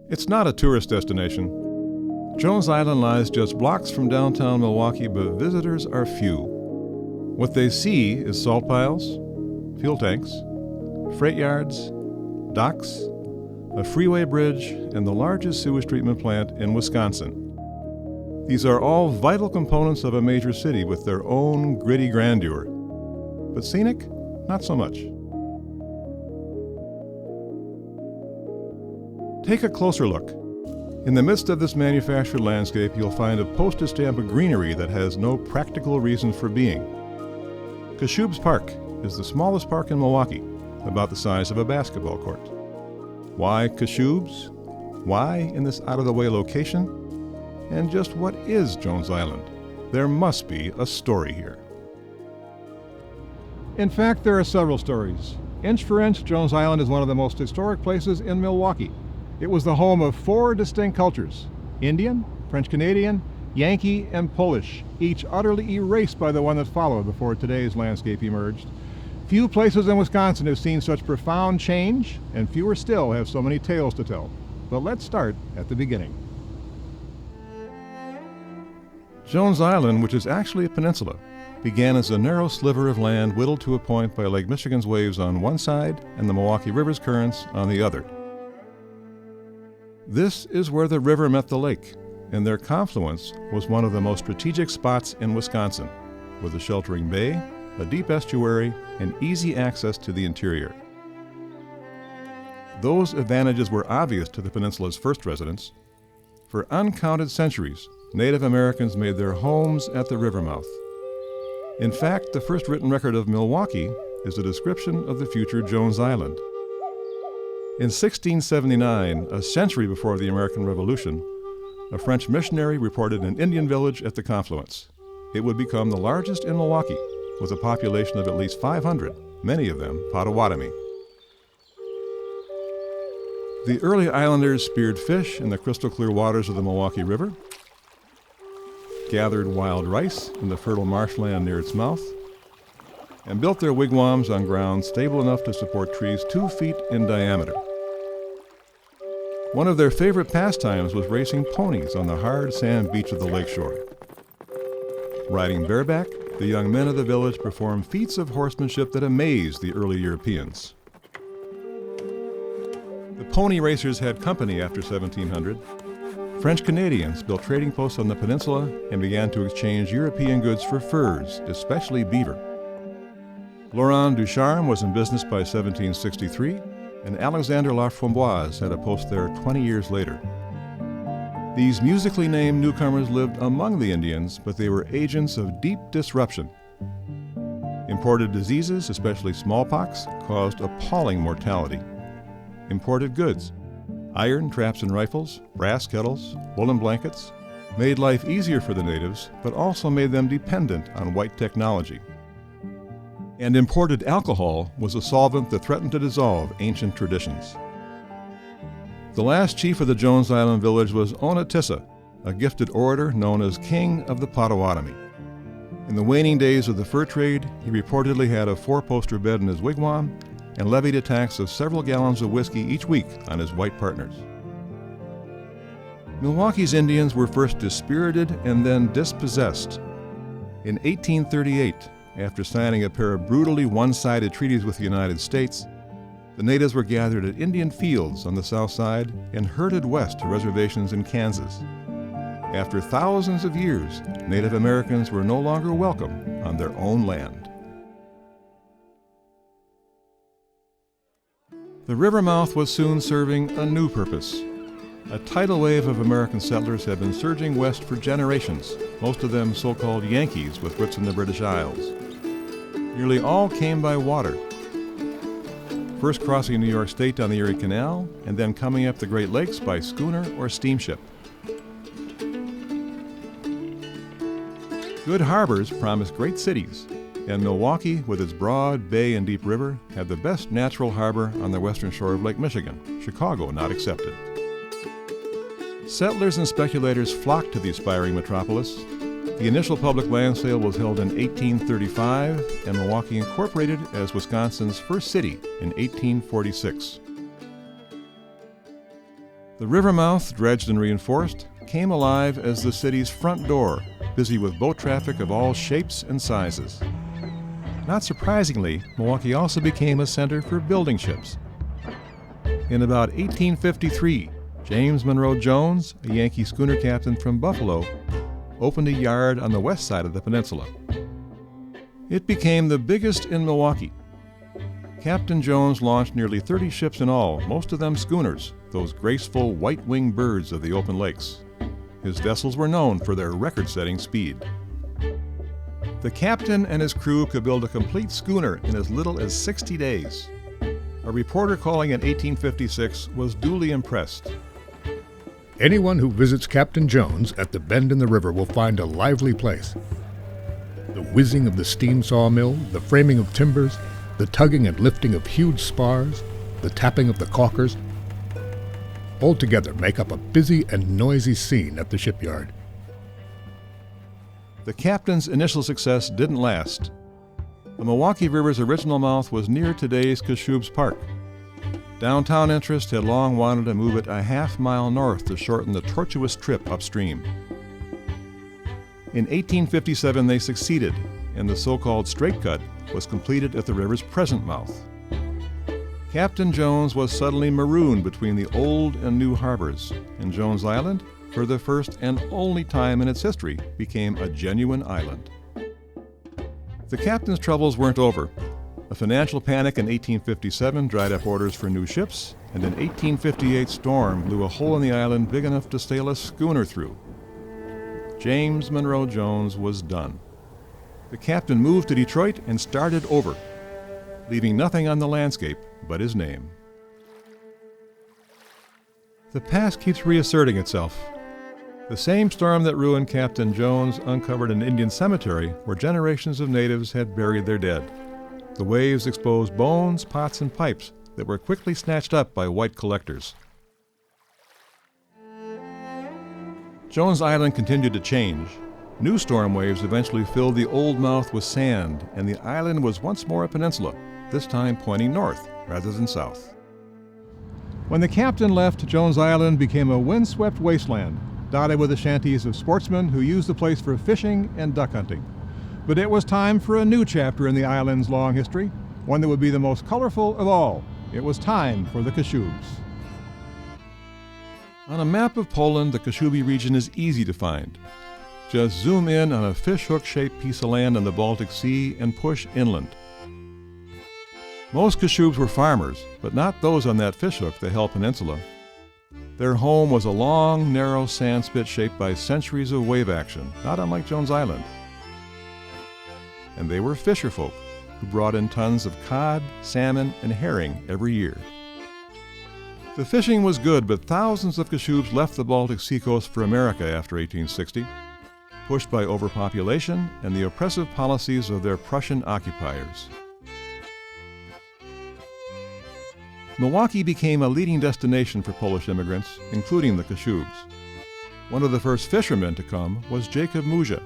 It's not a tourist destination. Jones Island lies just blocks from downtown Milwaukee, but visitors are few. What they see is salt piles, fuel tanks, freight yards, docks, a freeway bridge, and the largest sewage treatment plant in Wisconsin. These are all vital components of a major city with their own gritty grandeur. But scenic? Not so much. Take a closer look. In the midst of this manufactured landscape, you'll find a postage stamp of greenery that has no practical reason for being. Kashube's Park is the smallest park in Milwaukee, about the size of a basketball court. Why Kashube's? Why in this out-of-the-way location? And just what is Jones Island? There must be a story here. In fact, there are several stories. Inch for inch, Jones Island is one of the most historic places in Milwaukee. It was the home of 4 distinct cultures: Indian, French-Canadian, Yankee, and Polish, each utterly erased by the one that followed before today's landscape emerged. Few places in Wisconsin have seen such profound change, and fewer still have so many tales to tell. But let's start at the beginning. Jones Island, which is actually a peninsula, began as a narrow sliver of land whittled to a point by Lake Michigan's waves on one side and the Milwaukee River's currents on the other. This is where the river met the lake, and their confluence was one of the most strategic spots in Wisconsin, with a sheltering bay, a deep estuary, and easy access to the interior. Those advantages were obvious to the peninsula's first residents. For uncounted centuries, Native Americans made their homes at the river mouth. In fact, the first written record of Milwaukee is a description of the future Jones Island. In 1679, a century before the American Revolution, a French missionary reported an Indian village at the confluence. It would become the largest in Milwaukee, with a population of at least 500, many of them Potawatomi. The early islanders speared fish in the crystal-clear waters of the Milwaukee River, gathered wild rice in the fertile marshland near its mouth, and built their wigwams on ground stable enough to support trees 2 feet in diameter. One of their favorite pastimes was racing ponies on the hard sand beach of the lakeshore. Riding bareback, the young men of the village performed feats of horsemanship that amazed the early Europeans. The pony racers had company after 1700. French Canadians built trading posts on the peninsula and began to exchange European goods for furs, especially beaver. Laurent Ducharme was in business by 1763, and Alexandre Laframboise had a post there 20 years later. These musically named newcomers lived among the Indians, but they were agents of deep disruption. Imported diseases, especially smallpox, caused appalling mortality. Imported goods, iron traps and rifles, brass kettles, woolen blankets, made life easier for the natives, but also made them dependent on white technology. And imported alcohol was a solvent that threatened to dissolve ancient traditions. The last chief of the Jones Island village was Onatissa, a gifted orator known as King of the Potawatomi. In the waning days of the fur trade, he reportedly had a 4-poster bed in his wigwam and levied a tax of several gallons of whiskey each week on his white partners. Milwaukee's Indians were first dispirited and then dispossessed. In 1838, after signing a pair of brutally one-sided treaties with the United States, the natives were gathered at Indian fields on the south side and herded west to reservations in Kansas. After thousands of years, Native Americans were no longer welcome on their own land. The river mouth was soon serving a new purpose. A tidal wave of American settlers had been surging west for generations, most of them so-called Yankees with roots in the British Isles. Nearly all came by water. first crossing New York State on the Erie Canal and then coming up the Great Lakes by schooner or steamship. Good harbors promised great cities, and Milwaukee, with its broad bay and deep river, had the best natural harbor on the western shore of Lake Michigan, Chicago not excepted. Settlers and speculators flocked to the aspiring metropolis. The initial public land sale was held in 1835, and Milwaukee incorporated as Wisconsin's first city in 1846. The river mouth, dredged and reinforced, came alive as the city's front door, busy with boat traffic of all shapes and sizes. Not surprisingly, Milwaukee also became a center for building ships. In about 1853, James Monroe Jones, a Yankee schooner captain from Buffalo, opened a yard on the west side of the peninsula. It became the biggest in Milwaukee. Captain Jones launched nearly 30 ships in all, most of them schooners, those graceful white-winged birds of the open lakes. His vessels were known for their record-setting speed. The captain and his crew could build a complete schooner in as little as 60 days. A reporter calling in 1856 was duly impressed. Anyone who visits Captain Jones at the bend in the river will find a lively place. The whizzing of the steam sawmill, the framing of timbers, the tugging and lifting of huge spars, the tapping of the caulkers, all together make up a busy and noisy scene at the shipyard. The captain's initial success didn't last. The Milwaukee River's original mouth was near today's Cashubles Park. Downtown interest had long wanted to move it a half-mile north to shorten the tortuous trip upstream. In 1857 they succeeded, and the so-called straight cut was completed at the river's present mouth. Captain Jones was suddenly marooned between the old and new harbors, and Jones Island, for the first and only time in its history, became a genuine island. The captain's troubles weren't over. A financial panic in 1857 dried up orders for new ships, and an 1858 storm blew a hole in the island big enough to sail a schooner through. James Monroe Jones was done. The captain moved to Detroit and started over, leaving nothing on the landscape but his name. The past keeps reasserting itself. The same storm that ruined Captain Jones uncovered an Indian cemetery where generations of natives had buried their dead. The waves exposed bones, pots, and pipes that were quickly snatched up by white collectors. Jones Island continued to change. New storm waves eventually filled the old mouth with sand, and the island was once more a peninsula, this time pointing north rather than south. When the captain left, Jones Island became a windswept wasteland, dotted with the shanties of sportsmen who used the place for fishing and duck hunting. But it was time for a new chapter in the island's long history, one that would be the most colorful of all. It was time for the Cashubles. On a map of Poland, the Kashubi region is easy to find. Just zoom in on a fishhook-shaped piece of land in the Baltic Sea and push inland. Most Kashubes were farmers, but not those on that fishhook, the Hell Peninsula. Their home was a long, narrow sand spit shaped by centuries of wave action, not unlike Jones Island. And they were fisherfolk who brought in tons of cod, salmon, and herring every year. The fishing was good, but thousands of Kashubes left the Baltic seacoast for America after 1860, pushed by overpopulation and the oppressive policies of their Prussian occupiers. Milwaukee became a leading destination for Polish immigrants, including the Kashubes. One of the first fishermen to come was Jacob Muzia.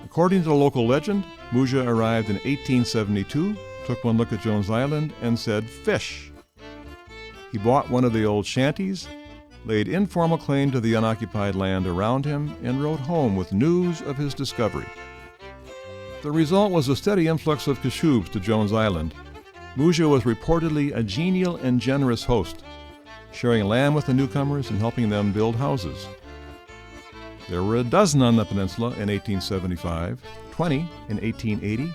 According to the local legend, Muzia arrived in 1872, took one look at Jones Island, and said, "Fish!" He bought one of the old shanties, laid informal claim to the unoccupied land around him, and wrote home with news of his discovery. The result was a steady influx of Kashubes to Jones Island. Muzia was reportedly a genial and generous host, sharing land with the newcomers and helping them build houses. There were a dozen on the peninsula in 1875, 20 in 1880,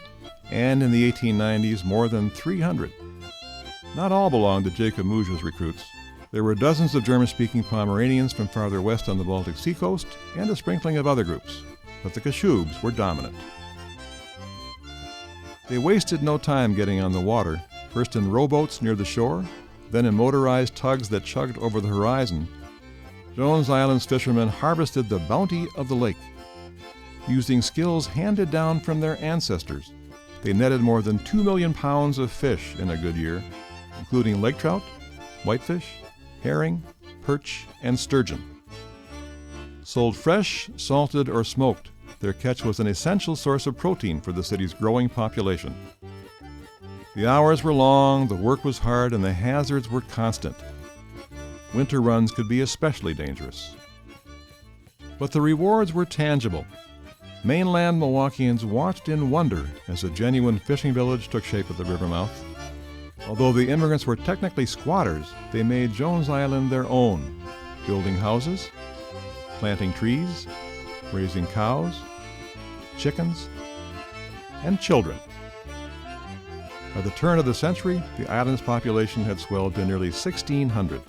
and in the 1890s more than 300. Not all belonged to Jacob Muzia's recruits. There were dozens of German-speaking Pomeranians from farther west on the Baltic seacoast and a sprinkling of other groups, but the Kashubes were dominant. They wasted no time getting on the water, first in rowboats near the shore, then in motorized tugs that chugged over the horizon, Jones Island's fishermen harvested the bounty of the lake. Using skills handed down from their ancestors, they netted more than 2 million pounds of fish in a good year, including lake trout, whitefish, herring, perch, and sturgeon. Sold fresh, salted, or smoked, their catch was an essential source of protein for the city's growing population. The hours were long, the work was hard, and the hazards were constant. Winter runs could be especially dangerous. But the rewards were tangible. Mainland Milwaukeeans watched in wonder as a genuine fishing village took shape at the river mouth. Although the immigrants were technically squatters, they made Jones Island their own, building houses, planting trees, raising cows, chickens, and children. By the turn of the century, the island's population had swelled to nearly 1,600.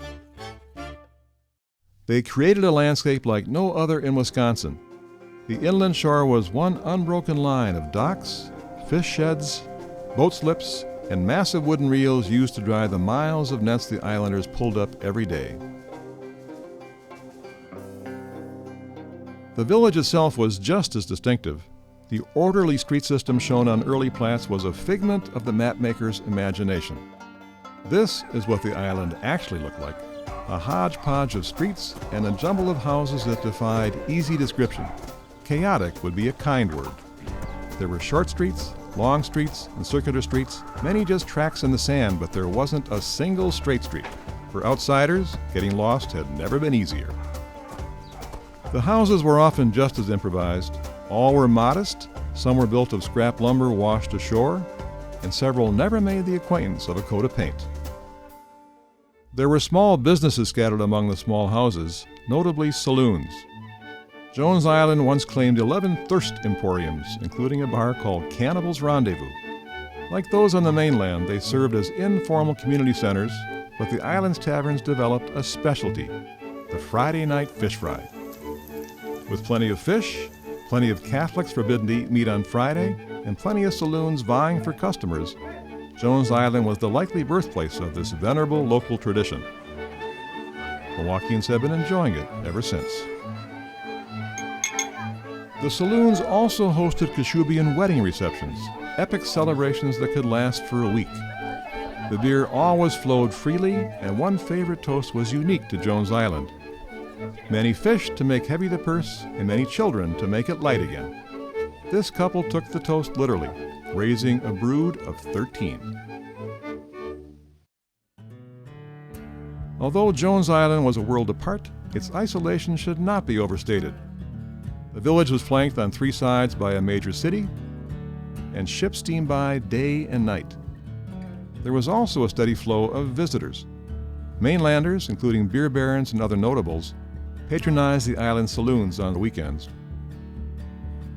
They created a landscape like no other in Wisconsin. The inland shore was one unbroken line of docks, fish sheds, boat slips, and massive wooden reels used to dry the miles of nets the islanders pulled up every day. The village itself was just as distinctive. The orderly street system shown on early plats was a figment of the mapmaker's imagination. This is what the island actually looked like, a hodgepodge of streets and a jumble of houses that defied easy description. Chaotic would be a kind word. There were short streets, long streets, and circular streets, many just tracks in the sand, but there wasn't a single straight street. For outsiders, getting lost had never been easier. The houses were often just as improvised. All were modest, some were built of scrap lumber washed ashore, and several never made the acquaintance of a coat of paint. There were small businesses scattered among the small houses, notably saloons. Jones Island once claimed 11 thirst emporiums, including a bar called Cannibal's Rendezvous. Like those on the mainland, they served as informal community centers, but the island's taverns developed a specialty, the Friday night fish fry. With plenty of fish, plenty of Catholics forbidden to eat meat on Friday, and plenty of saloons vying for customers, Jones Island was the likely birthplace of this venerable local tradition. Milwaukeeans have been enjoying it ever since. The saloons also hosted Kashubian wedding receptions, epic celebrations that could last for a week. The beer always flowed freely, and one favorite toast was unique to Jones Island. Many fish to make heavy the purse, and many children to make it light again. This couple took the toast literally, raising a brood of 13. Although Jones Island was a world apart, its isolation should not be overstated. The village was flanked on 3 sides by a major city, and ships steamed by day and night. There was also a steady flow of visitors. Mainlanders, including beer barons and other notables, patronized the island's saloons on the weekends.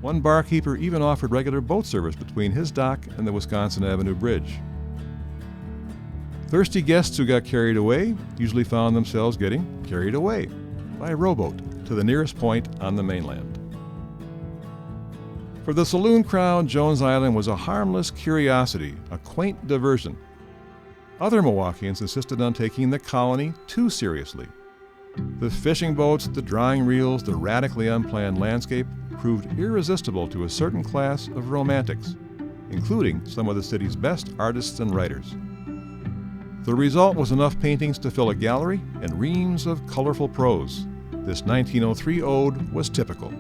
One barkeeper even offered regular boat service between his dock and the Wisconsin Avenue Bridge. Thirsty guests who got carried away usually found themselves getting carried away by rowboat to the nearest point on the mainland. For the saloon crowd, Jones Island was a harmless curiosity, a quaint diversion. Other Milwaukeeans insisted on taking the colony too seriously. The fishing boats, the drying reels, the radically unplanned landscape proved irresistible to a certain class of romantics, including some of the city's best artists and writers. The result was enough paintings to fill a gallery and reams of colorful prose. This 1903 ode was typical.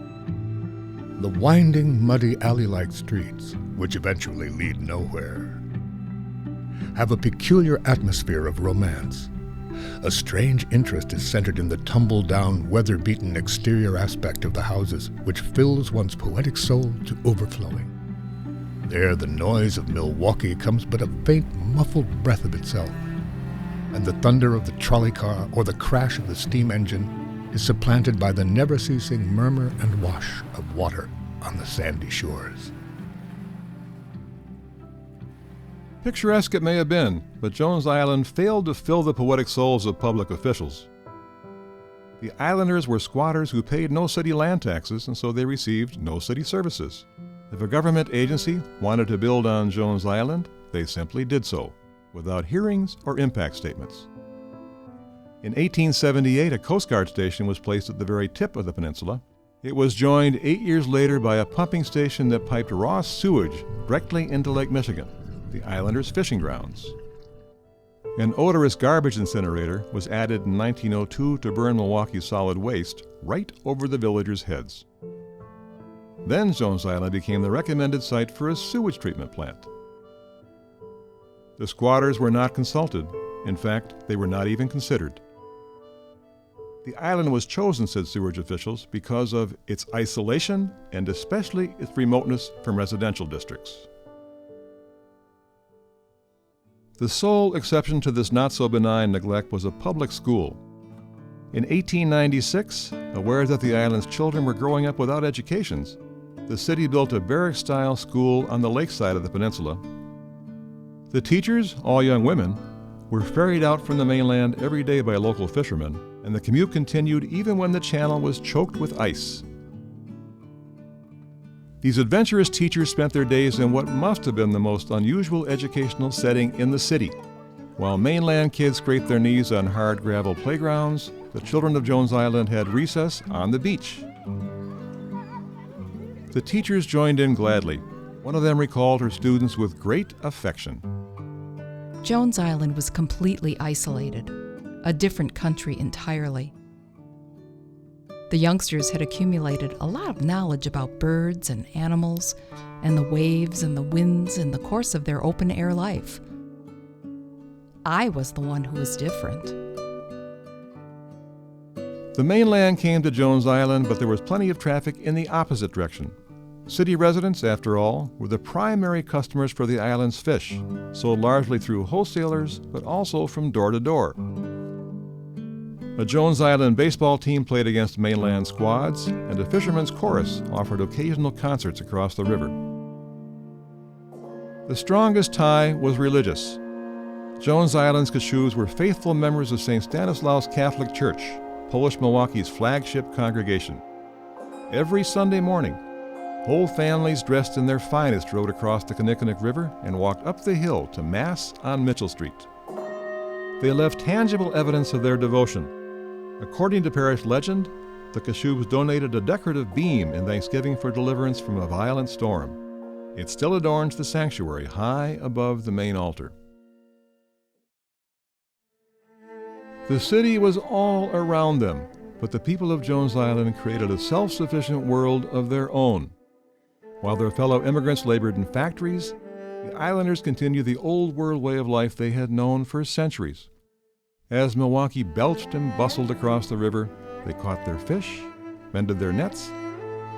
The winding, muddy alley-like streets, which eventually lead nowhere, have a peculiar atmosphere of romance. A strange interest is centered in the tumble-down, weather-beaten exterior aspect of the houses, which fills one's poetic soul to overflowing. There the noise of Milwaukee comes but a faint, muffled breath of itself, and the thunder of the trolley car or the crash of the steam engine is supplanted by the never-ceasing murmur and wash of water on the sandy shores. Picturesque it may have been, but Jones Island failed to fill the poetic souls of public officials. The islanders were squatters who paid no city land taxes, and so they received no city services. If a government agency wanted to build on Jones Island, they simply did so. without hearings or impact statements. In 1878, a Coast Guard station was placed at the very tip of the peninsula. It was joined 8 years later by a pumping station that piped raw sewage directly into Lake Michigan, the islanders' fishing grounds. An odorous garbage incinerator was added in 1902 to burn Milwaukee's solid waste right over the villagers' heads. Then Jones Island became the recommended site for a sewage treatment plant. The squatters were not consulted. In fact, they were not even considered. The island was chosen, said sewage officials, because of its isolation and especially its remoteness from residential districts. The sole exception to this not-so-benign neglect was a public school. In 1896, aware that the island's children were growing up without educations, the city built a barrack-style school on the lakeside of the peninsula. The teachers, all young women, were ferried out from the mainland every day by local fishermen, and the commute continued even when the channel was choked with ice. These adventurous teachers spent their days in what must have been the most unusual educational setting in the city. While mainland kids scraped their knees on hard gravel playgrounds, the children of Jones Island had recess on the beach. The teachers joined in gladly. One of them recalled her students with great affection. Jones Island was completely isolated, a different country entirely. The youngsters had accumulated a lot of knowledge about birds and animals and the waves and the winds in the course of their open-air life. I was the one who was different. The mainland came to Jones Island, but there was plenty of traffic in the opposite direction. City residents, after all, were the primary customers for the island's fish, sold largely through wholesalers, but also from door to door. A Jones Island baseball team played against mainland squads, and a fisherman's chorus offered occasional concerts across the river. The strongest tie was religious. Jones Island's Kashubs were faithful members of St. Stanislaus Catholic Church, Polish Milwaukee's flagship congregation. Every Sunday morning, whole families dressed in their finest rode across the Kinnickinnic River and walked up the hill to Mass on Mitchell Street. They left tangible evidence of their devotion. According to parish legend, the Kashubs donated a decorative beam in thanksgiving for deliverance from a violent storm. It still adorns the sanctuary high above the main altar. The city was all around them, but the people of Jones Island created a self-sufficient world of their own. While their fellow immigrants labored in factories, the islanders continued the old world way of life they had known for centuries. As Milwaukee belched and bustled across the river, they caught their fish, mended their nets,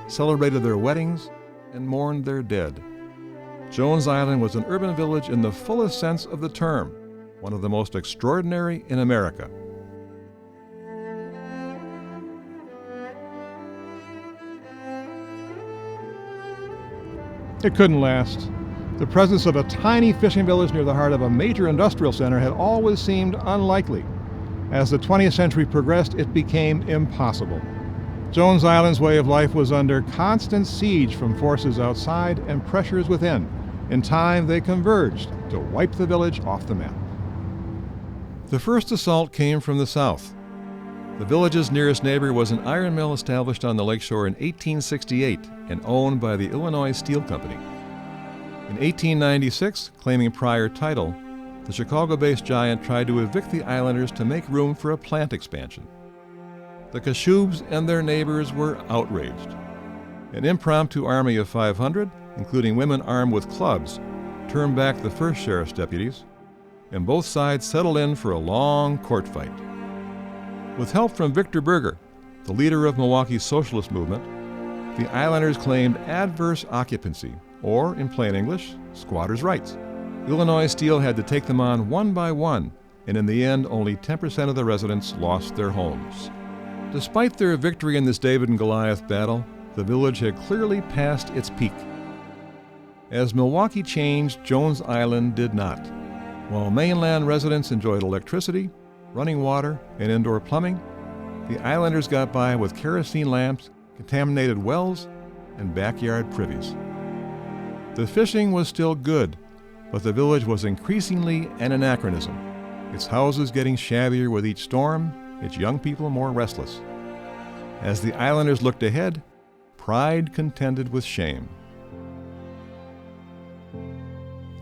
celebrated their weddings, and mourned their dead. Jones Island was an urban village in the fullest sense of the term, one of the most extraordinary in America. It couldn't last. The presence of a tiny fishing village near the heart of a major industrial center had always seemed unlikely. As the 20th century progressed, it became impossible. Jones Island's way of life was under constant siege from forces outside and pressures within. In time, they converged to wipe the village off the map. The first assault came from the south. The village's nearest neighbor was an iron mill established on the lakeshore in 1868 and owned by the Illinois Steel Company. In 1896, claiming prior title, the Chicago-based giant tried to evict the islanders to make room for a plant expansion. The Kashubs and their neighbors were outraged. An impromptu army of 500, including women armed with clubs, turned back the first sheriff's deputies, and both sides settled in for a long court fight. With help from Victor Berger, the leader of Milwaukee's socialist movement, the islanders claimed adverse occupancy, or, in plain English, squatters' rights. Illinois Steel had to take them on one by one, and in the end, only 10% of the residents lost their homes. Despite their victory in this David and Goliath battle, the village had clearly passed its peak. As Milwaukee changed, Jones Island did not. While mainland residents enjoyed electricity, running water, and indoor plumbing, the islanders got by with kerosene lamps, contaminated wells, and backyard privies. The fishing was still good, but the village was increasingly an anachronism, its houses getting shabbier with each storm, its young people more restless. As the islanders looked ahead, pride contended with shame.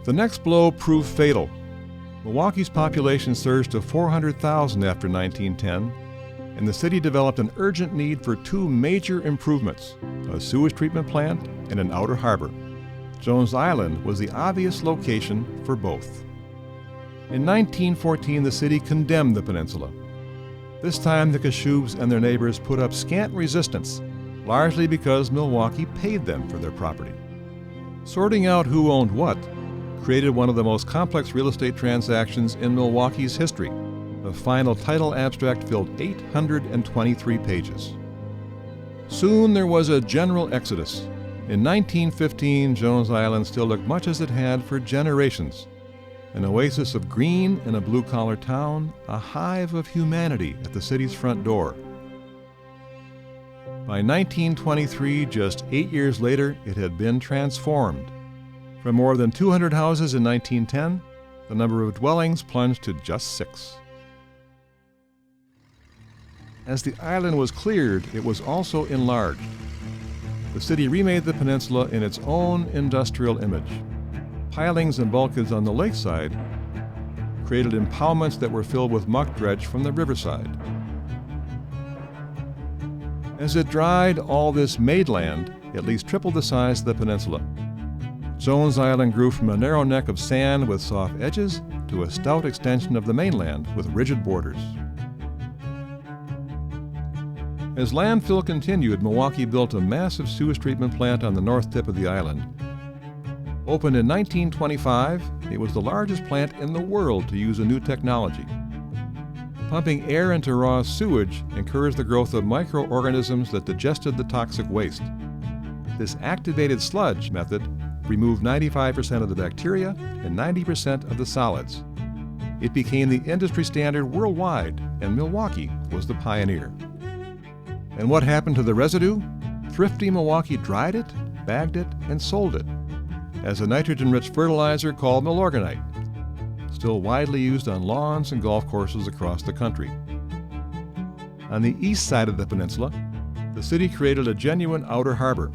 The next blow proved fatal. Milwaukee's population surged to 400,000 after 1910, and the city developed an urgent need for two major improvements, a sewage treatment plant and an outer harbor. Jones Island was the obvious location for both. In 1914, the city condemned the peninsula. This time, the Kashubs and their neighbors put up scant resistance, largely because Milwaukee paid them for their property. Sorting out who owned what created one of the most complex real estate transactions in Milwaukee's history. The final title abstract filled 823 pages. Soon there was a general exodus. In 1915, Jones Island still looked much as it had for generations. An oasis of green in a blue-collar town, a hive of humanity at the city's front door. By 1923, just 8 years later, it had been transformed. From more than 200 houses in 1910, the number of dwellings plunged to just 6. As the island was cleared, it was also enlarged. The city remade the peninsula in its own industrial image. Pilings and bulkheads on the lakeside created impoundments that were filled with muck dredge from the riverside. As it dried, all this made land at least tripled the size of the peninsula. Jones Island grew from a narrow neck of sand with soft edges to a stout extension of the mainland with rigid borders. As landfill continued, Milwaukee built a massive sewage treatment plant on the north tip of the island. Opened in 1925, it was the largest plant in the world to use a new technology. Pumping air into raw sewage encouraged the growth of microorganisms that digested the toxic waste. This activated sludge method removed 95% of the bacteria and 90% of the solids. It became the industry standard worldwide, and Milwaukee was the pioneer. And what happened to the residue? Thrifty Milwaukee dried it, bagged it, and sold it as a nitrogen-rich fertilizer called Milorganite, still widely used on lawns and golf courses across the country. On the east side of the peninsula, the city created a genuine outer harbor.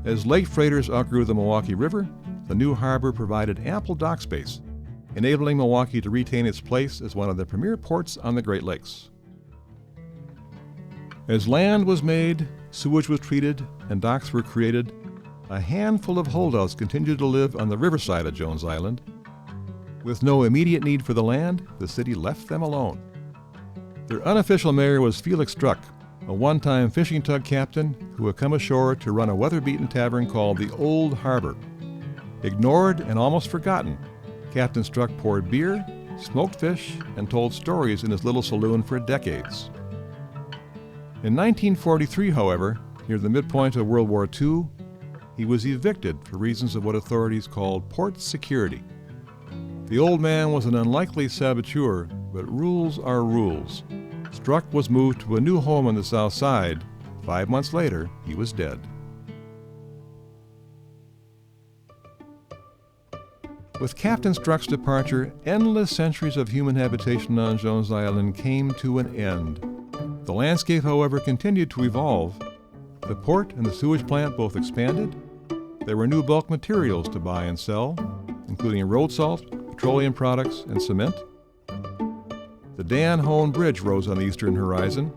As lake freighters outgrew the Milwaukee River, the new harbor provided ample dock space, enabling Milwaukee to retain its place as one of the premier ports on the Great Lakes. As land was made, sewage was treated, and docks were created, a handful of holdouts continued to live on the riverside of Jones Island. With no immediate need for the land, the city left them alone. Their unofficial mayor was Felix Struck, a one-time fishing tug captain who had come ashore to run a weather-beaten tavern called the Old Harbor. Ignored and almost forgotten, Captain Struck poured beer, smoked fish, and told stories in his little saloon for decades. In 1943, however, near the midpoint of World War II, he was evicted for reasons of what authorities called port security. The old man was an unlikely saboteur, but rules are rules. Struck was moved to a new home on the south side. 5 months later, he was dead. With Captain Struck's departure, endless centuries of human habitation on Jones Island came to an end. The landscape, however, continued to evolve. The port and the sewage plant both expanded. There were new bulk materials to buy and sell, including road salt, petroleum products, and cement. The Dan Hone Bridge rose on the eastern horizon.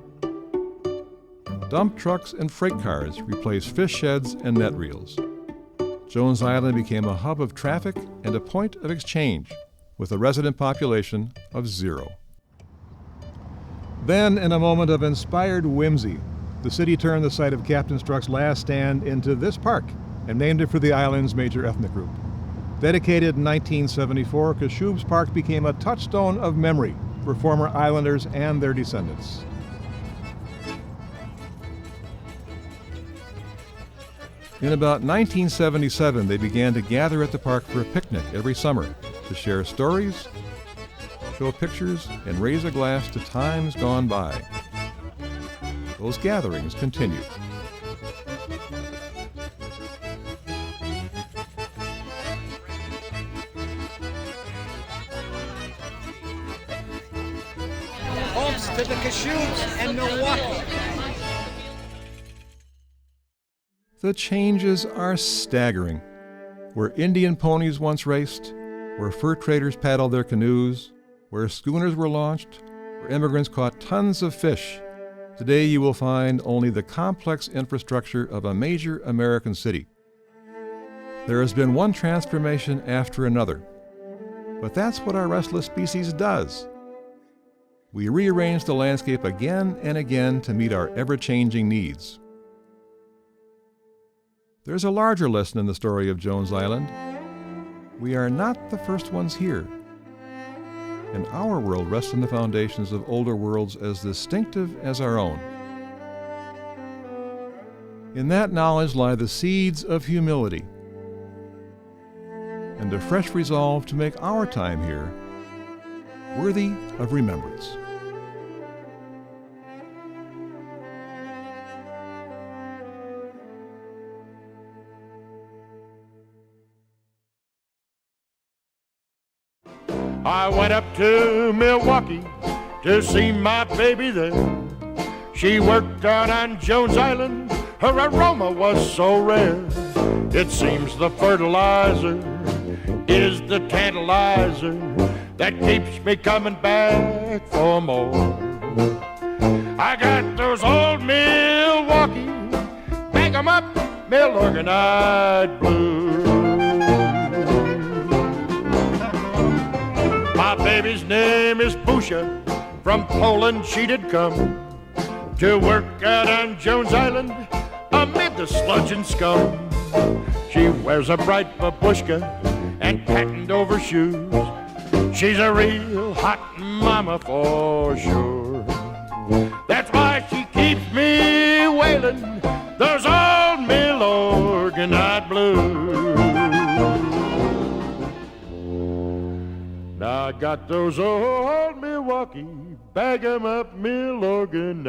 Dump trucks and freight cars replaced fish sheds and net reels. Jones Island became a hub of traffic and a point of exchange, with a resident population of 0. Then, in a moment of inspired whimsy, the city turned the site of Captain Struck's last stand into this park and named it for the island's major ethnic group. Dedicated in 1974, Kashub's Park became a touchstone of memory for former islanders and their descendants. In about 1977, they began to gather at the park for a picnic every summer to share stories, show pictures, and raise a glass to times gone by. Those gatherings continue. to the Cascades and Milwaukee. The changes are staggering. Where Indian ponies once raced, where fur traders paddled their canoes, where schooners were launched, where immigrants caught tons of fish, today you will find only the complex infrastructure of a major American city. There has been one transformation after another, but that's what our restless species does. We rearrange the landscape again and again to meet our ever-changing needs. There's a larger lesson in the story of Jones Island. We are not the first ones here, and our world rests on the foundations of older worlds as distinctive as our own. In that knowledge lie the seeds of humility and a fresh resolve to make our time here worthy of remembrance. I went up to Milwaukee to see my baby there. She worked out on Jones Island, her aroma was so rare. It seems the fertilizer is the tantalizer that keeps me coming back for more. I got those old Milwaukee, bag 'em up, mill organized blues. My baby's name is Busha, from Poland she did come to work out on Jones Island amid the sludge and scum. She wears a bright babushka and patent over shoes. She's a real hot mama for sure. That's why she keeps me wailing those old mill organized blues. Now I got those old Milwaukee, bag 'em up, mill organized